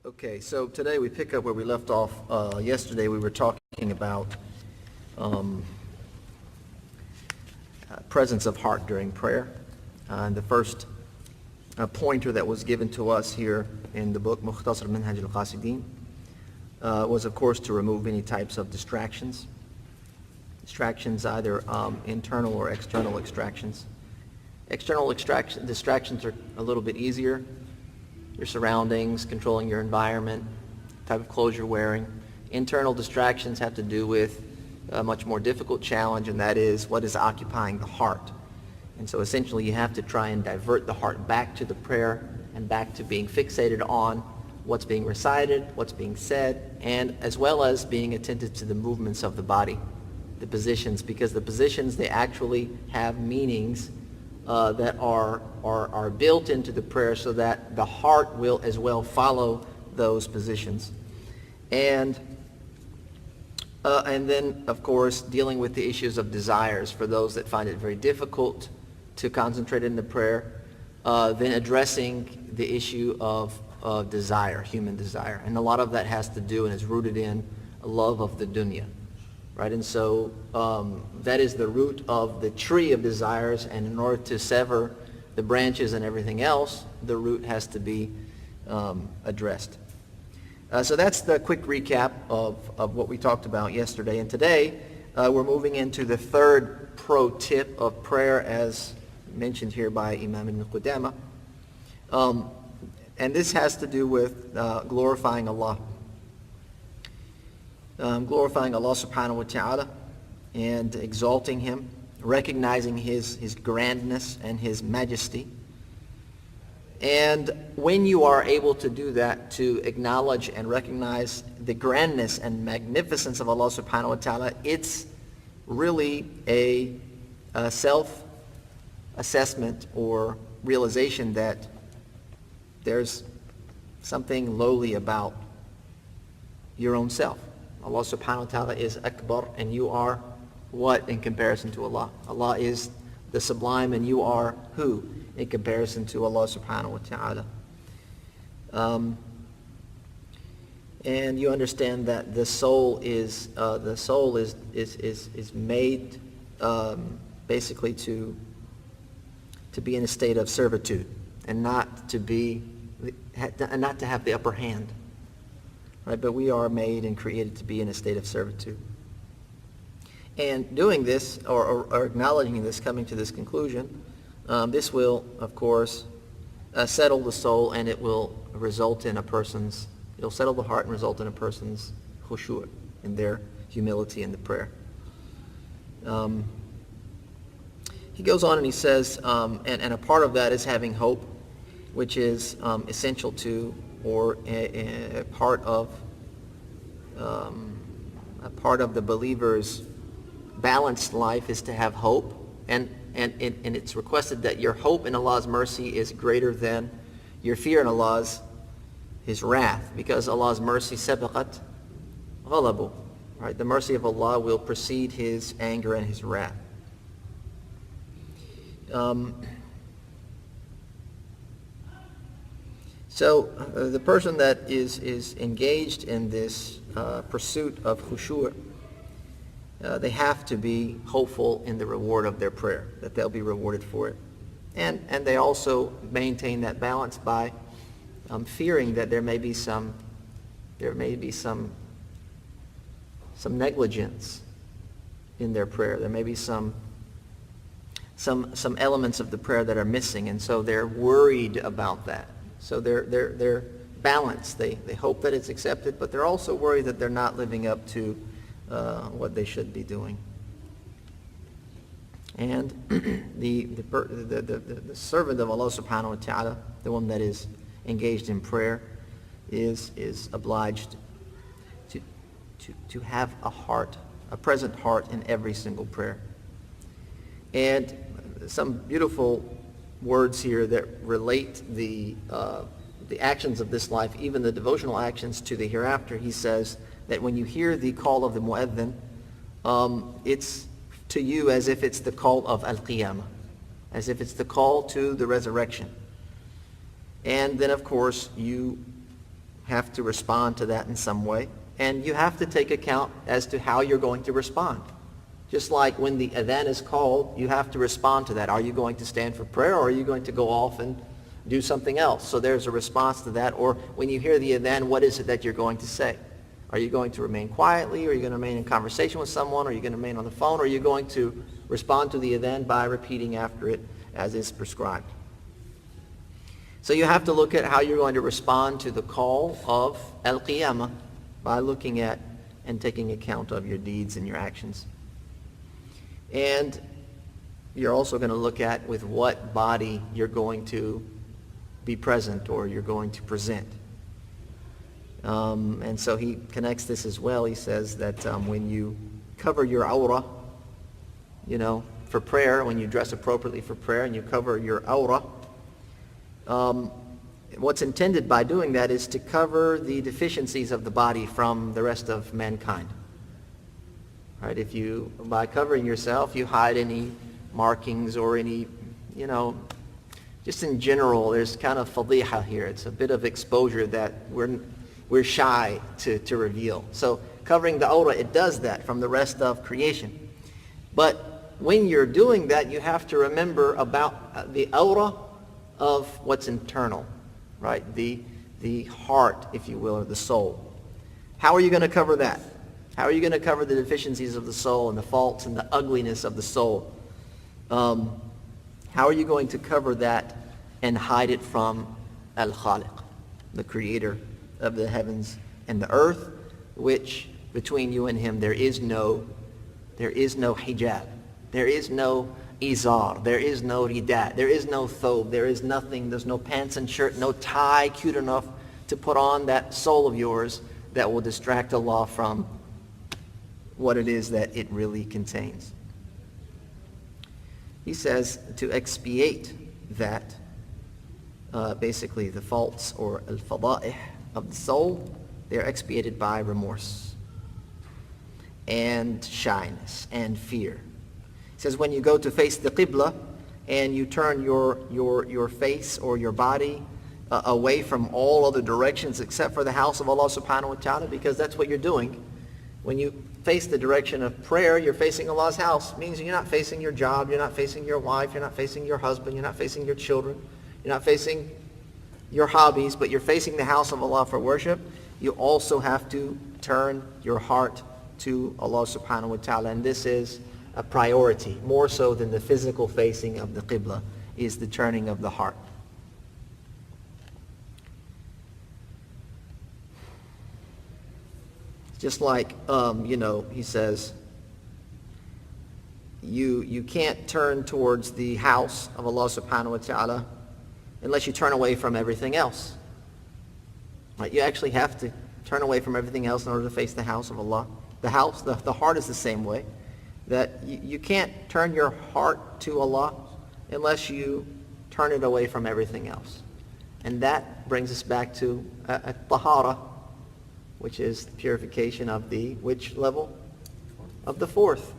Okay, so today we pick up where we left off. Yesterday we were talking about presence of heart during prayer. And the first pointer that was given to us here in the book Mukhtasar Minhaj al-Qasidin was, of course, to remove any types of distractions. Distractions, either internal or external distractions. External distractions are a little bit easier. Your surroundings, controlling your environment, type of clothes you're wearing. Internal distractions have to do with a much more difficult challenge, and that is what is occupying the heart. And so essentially you have to try and divert the heart back to the prayer and back to being fixated on what's being recited, what's being said, and as well as being attentive to the movements of the body, the positions, because the positions, they actually have meanings that are built into the prayer so that the heart will as well follow those positions. And then, of course, dealing with the issues of desires for those that find it very difficult to concentrate in the prayer, then addressing the issue of desire, human desire. And a lot of that has to do and is rooted in a love of the dunya. Right, and so that is the root of the tree of desires, and in order to sever the branches and everything else, the root has to be addressed. So that's the quick recap of what we talked about yesterday. And today we're moving into the third pro tip of prayer, as mentioned here by Imam ibn Qudama. And this has to do with glorifying Allah. Glorifying Allah subhanahu wa ta'ala and exalting Him, recognizing His grandness and His majesty. And when you are able to do that, to acknowledge and recognize the grandness and magnificence of Allah subhanahu wa ta'ala, it's really a self-assessment or realization that there's something lowly about your own self. Allah subhanahu wa ta'ala is Akbar, and you are what in comparison to Allah? Allah is the sublime, and you are who in comparison to Allah subhanahu wa ta'ala? And you understand that the soul is made basically to be in a state of servitude and not to have the upper hand. Right, but we are made and created to be in a state of servitude. And doing this, or acknowledging this, coming to this conclusion, this will, of course, settle the soul, and it will result in it'll settle the heart and result in a person's khushu', in their humility in the prayer. He goes on and he says, and a part of that is having hope, which is essential to, or a part of the believer's balanced life is to have hope, and it's requested that your hope in Allah's mercy is greater than your fear in His wrath, because Allah's mercy sabaqat ghalabu, right? The mercy of Allah will precede His anger and His wrath. So the person that is engaged in this pursuit of khushu', they have to be hopeful in the reward of their prayer, that they'll be rewarded for it. And they also maintain that balance by fearing that there may be some negligence in their prayer. There may be some elements of the prayer that are missing, and so they're worried about that. So they're balanced. They hope that it's accepted, but they're also worried that they're not living up to what they should be doing. And the servant of Allah subhanahu wa ta'ala, the one that is engaged in prayer, is obliged to have a present heart in every single prayer. And some beautiful words here that relate the actions of this life, even the devotional actions, to the hereafter. He says that when you hear the call of the mu'adhin, it's to you as if it's the call of al-qiyamah, as if it's the call to the resurrection. And then, of course, you have to respond to that in some way. And you have to take account as to how you're going to respond. Just like when the adhan is called, you have to respond to that. Are you going to stand for prayer, or are you going to go off and do something else? So there's a response to that. Or when you hear the adhan, what is it that you're going to say? Are you going to remain quietly? Are you going to remain in conversation with someone? Are you going to remain on the phone? Or are you going to respond to the adhan by repeating after it as is prescribed? So you have to look at how you're going to respond to the call of al-qiyamah by looking at and taking account of your deeds and your actions. And you're also going to look at with what body you're going to be present or you're going to present. And so he connects this as well. He says that when you cover your awrah, for prayer, when you dress appropriately for prayer and you cover your awrah, what's intended by doing that is to cover the deficiencies of the body from the rest of mankind. Right? If you, by covering yourself, you hide any markings or any, just in general, there's kind of fadiha here. It's a bit of exposure that we're shy to reveal. So covering the awrah, it does that from the rest of creation. But when you're doing that, you have to remember about the awrah of what's internal, right? The heart, if you will, or the soul. How are you going to cover that? How are you going to cover the deficiencies of the soul and the faults and the ugliness of the soul? How are you going to cover that and hide it from Al-Khaliq, the creator of the heavens and the earth, which between you and him there is no hijab, there is no izar, there is no ridat, there is no thobe, there is nothing, there's no pants and shirt, no tie cute enough to put on that soul of yours that will distract Allah from what it is that it really contains. He says to expiate that, basically the faults or al-fada'ih of the soul, they're expiated by remorse and shyness and fear. He says when you go to face the qibla and you turn your face or your body away from all other directions except for the house of Allah subhanahu wa ta'ala, because that's what you're doing. When you face the direction of prayer, you're facing Allah's house. It means you're not facing your job, you're not facing your wife, you're not facing your husband, you're not facing your children, you're not facing your hobbies, but you're facing the house of Allah for worship. You also have to turn your heart to Allah subhanahu wa ta'ala, and this is a priority, more so than the physical facing of the qibla, is the turning of the heart. Just like, he says, you can't turn towards the house of Allah subhanahu wa ta'ala unless you turn away from everything else. Right? You actually have to turn away from everything else in order to face the house of Allah. The heart is the same way. That you can't turn your heart to Allah unless you turn it away from everything else. And that brings us back to tahara, which is purification of the, which level? Of the fourth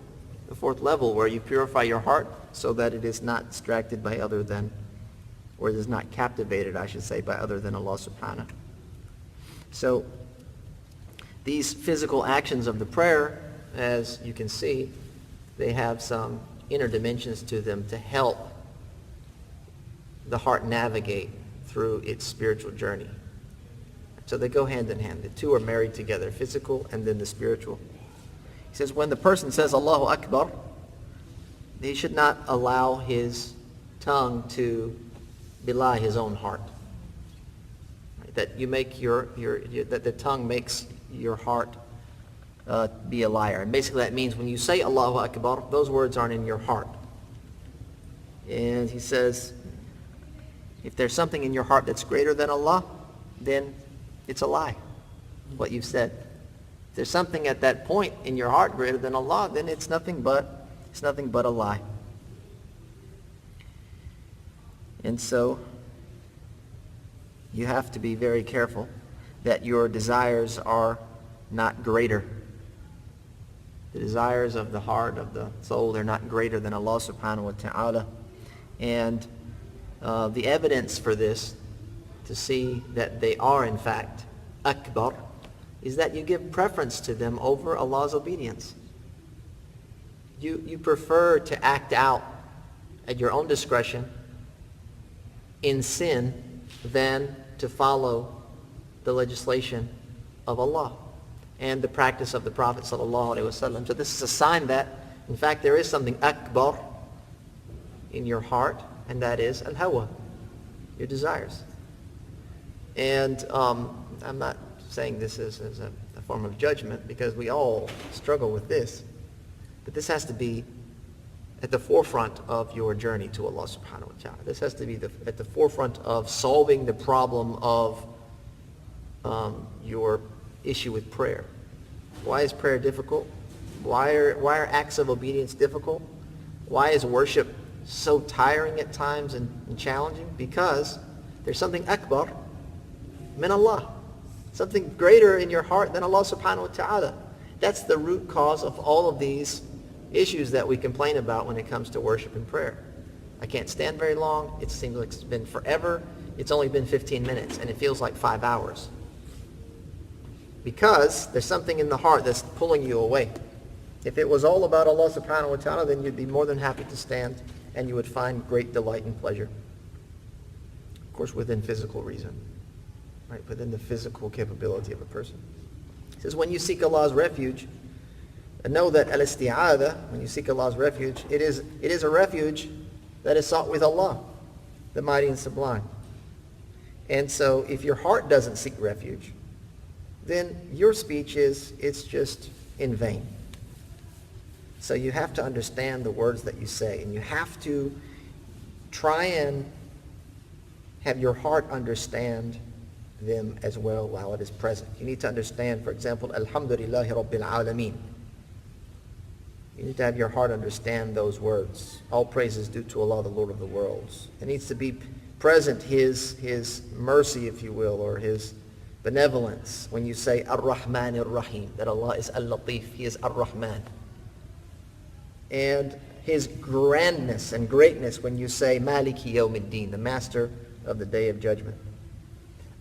level, where you purify your heart so that it is not distracted by other than, or it is not captivated, I should say, by other than Allah subhanahu. So these physical actions of the prayer, as you can see, they have some inner dimensions to them to help the heart navigate through its spiritual journey. So they go hand in hand. The two are married together, physical and then the spiritual. He says when the person says Allahu Akbar, he should not allow his tongue to belie his own heart. Right? That you make that the tongue makes your heart be a liar. And basically that means when you say Allahu Akbar, those words aren't in your heart. And he says, if there's something in your heart that's greater than Allah, then it's a lie, what you've said. If there's something at that point in your heart greater than Allah, then it's nothing but a lie. And so you have to be very careful that your desires are not greater. The desires of the heart, of the soul, they're not greater than Allah subhanahu wa ta'ala. And the evidence for this, to see that they are in fact akbar is that you give preference to them over Allah's obedience. You prefer to act out at your own discretion in sin than to follow the legislation of Allah and the practice of the Prophet ﷺ. So this is a sign that, in fact, there is something akbar in your heart, and that is al-hawa, your desires. And I'm not saying this as a form of judgment, because we all struggle with this. But this has to be at the forefront of your journey to Allah subhanahu wa ta'ala. This has to be at the forefront of solving the problem of your issue with prayer. Why is prayer difficult? Why are acts of obedience difficult? Why is worship so tiring at times and challenging? Because there's something akbar min Allah, something greater in your heart than Allah subhanahu wa ta'ala. That's the root cause of all of these issues that we complain about when it comes to worship and prayer. I can't stand very long. It seems like it's been forever. It's only been 15 minutes, and it feels like 5 hours. Because there's something in the heart that's pulling you away. If it was all about Allah subhanahu wa ta'ala, then you'd be more than happy to stand, and you would find great delight and pleasure. Of course, within physical reason, right? Within the physical capability of a person. It says, when you seek Allah's refuge, and know that al-isti'adha, when you seek Allah's refuge, it is a refuge that is sought with Allah, the mighty and sublime. And so if your heart doesn't seek refuge, then your speech it's just in vain. So you have to understand the words that you say, and you have to try and have your heart understand them as well while it is present. You need to understand, for example, Alhamdulillahi Rabbil Alameen. You need to have your heart understand those words. All praise is due to Allah, the Lord of the worlds. It needs to be present, His mercy, if you will, or His benevolence. When you say Ar-Rahman Ar-Rahim, that Allah is Al-Latif, He is Ar-Rahman. And His grandness and greatness when you say Maliki Yawmiddin, the Master of the Day of Judgment.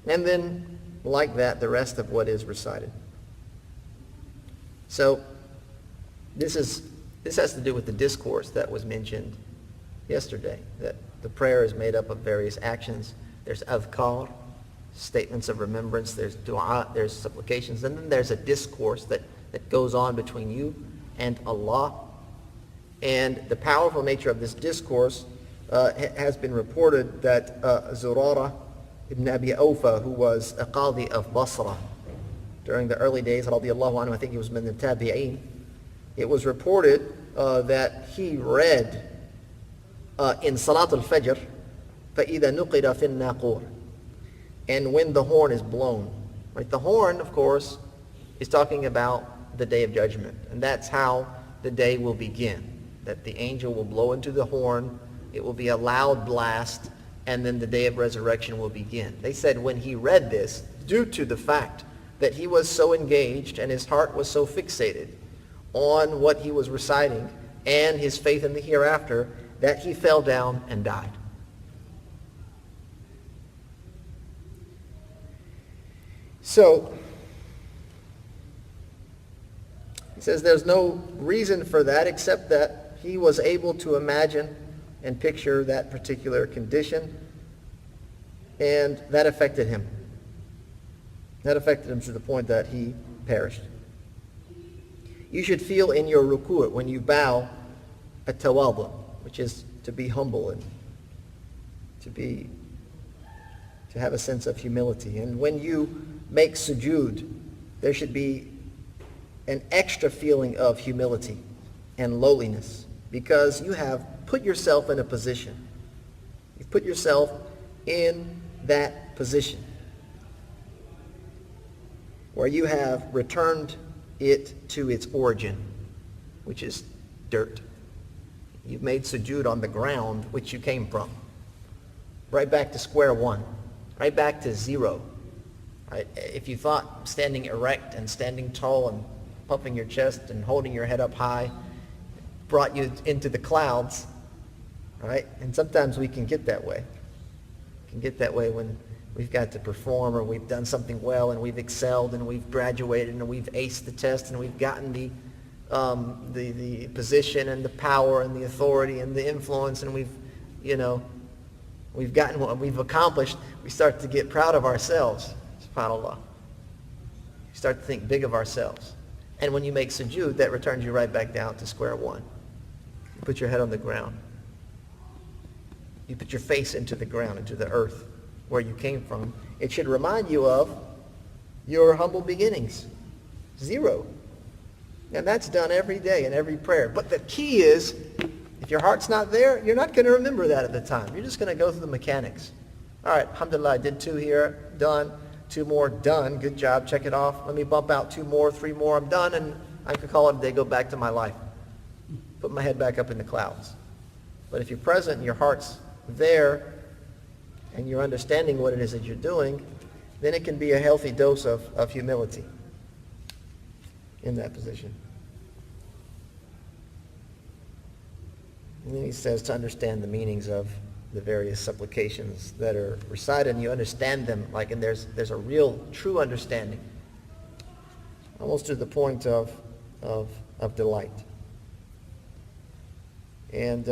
And then, like that, the rest of what is recited. So, this has to do with the discourse that was mentioned yesterday, that the prayer is made up of various actions. There's adhkar, statements of remembrance, there's dua, there's supplications, and then there's a discourse that goes on between you and Allah. And the powerful nature of this discourse has been reported that Zurara ibn Abi Awfa, who was a qadi of Basra during the early days, radiallahu anhu, I think he was min the tabi'een, it was reported that he read in Salat al-Fajr, فَإِذَا نُقِرَ فِي النَّاقُورِ, and when the horn is blown. Right? The horn, of course, is talking about the Day of Judgment, and that's how the day will begin, that the angel will blow into the horn, it will be a loud blast, and then the day of resurrection will begin. They said when he read this, due to the fact that he was so engaged and his heart was so fixated on what he was reciting and his faith in the hereafter, that he fell down and died. So, he says there's no reason for that except that he was able to imagine and picture that particular condition, and that affected him. That affected him to the point that he perished. You should feel in your ruku' when you bow at-tawadu, which is to be humble and to have a sense of humility. And when you make sujood, there should be an extra feeling of humility and lowliness, because you have put yourself in a position. You've put yourself in that position where you have returned it to its origin, which is dirt. You've made sujood on the ground which you came from. Right back to square one. Right back to zero. Right? If you thought standing erect and standing tall and puffing your chest and holding your head up high brought you into the clouds, right? And sometimes we can get that way. We can get that way when we've got to perform, or we've done something well and we've excelled and we've graduated and we've aced the test and we've gotten the position and the power and the authority and the influence, and we've gotten what we've accomplished. We start to get proud of ourselves, subhanAllah. We start to think big of ourselves. And when you make sujood, that returns you right back down to square one. You put your head on the ground. You put your face into the ground, into the earth, where you came from. It should remind you of your humble beginnings. Zero. And that's done every day in every prayer. But the key is, if your heart's not there, you're not going to remember that at the time. You're just going to go through the mechanics. All right, alhamdulillah, I did 2 here, done. 2 more, done. Good job, check it off. Let me bump out 2 more, 3 more, I'm done, and I can call it a day, go back to my life. Put my head back up in the clouds. But if you're present and your heart's there, and you're understanding what it is that you're doing, then it can be a healthy dose of humility in that position. And then he says to understand the meanings of the various supplications that are recited, and you understand them, and there's a real, true understanding, almost to the point of delight. And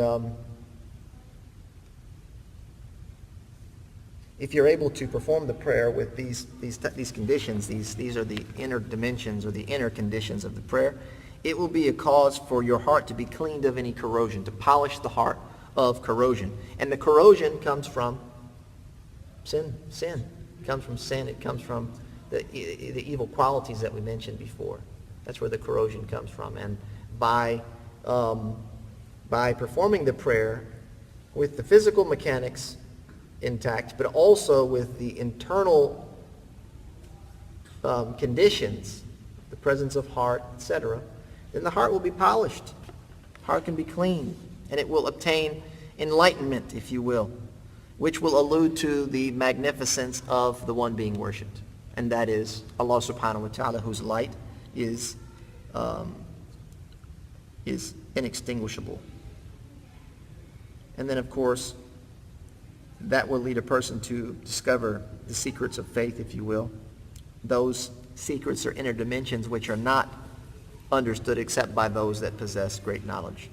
if you're able to perform the prayer with these conditions, these are the inner dimensions or the inner conditions of the prayer, it will be a cause for your heart to be cleaned of any corrosion, to polish the heart of corrosion. And the corrosion comes from sin. It comes from sin. It comes from the evil qualities that we mentioned before. That's where the corrosion comes from. And by performing the prayer with the physical mechanics intact, but also with the internal conditions, the presence of heart, etc., then the heart will be polished. Heart can be clean, and it will obtain enlightenment, if you will, which will allude to the magnificence of the one being worshipped, and that is Allah subhanahu wa ta'ala, whose light is inextinguishable. And then, of course, that will lead a person to discover the secrets of faith, if you will. Those secrets are inner dimensions which are not understood except by those that possess great knowledge.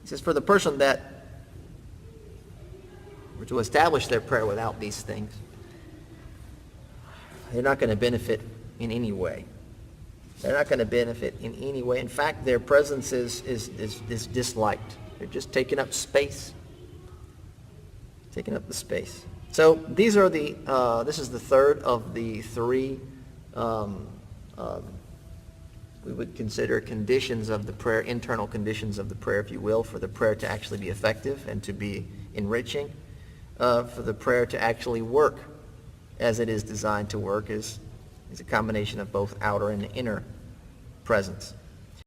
He says, for the person that were to establish their prayer without these things, they're not going to benefit in any way. They're not going to benefit in any way. In fact, their presence is disliked. They're just taking up space. Taking up the space. So these are this is the third of the 3 we would consider conditions of the prayer, internal conditions of the prayer, if you will, for the prayer to actually be effective and to be enriching, for the prayer to actually work as it is designed to work is a combination of both outer and inner presence.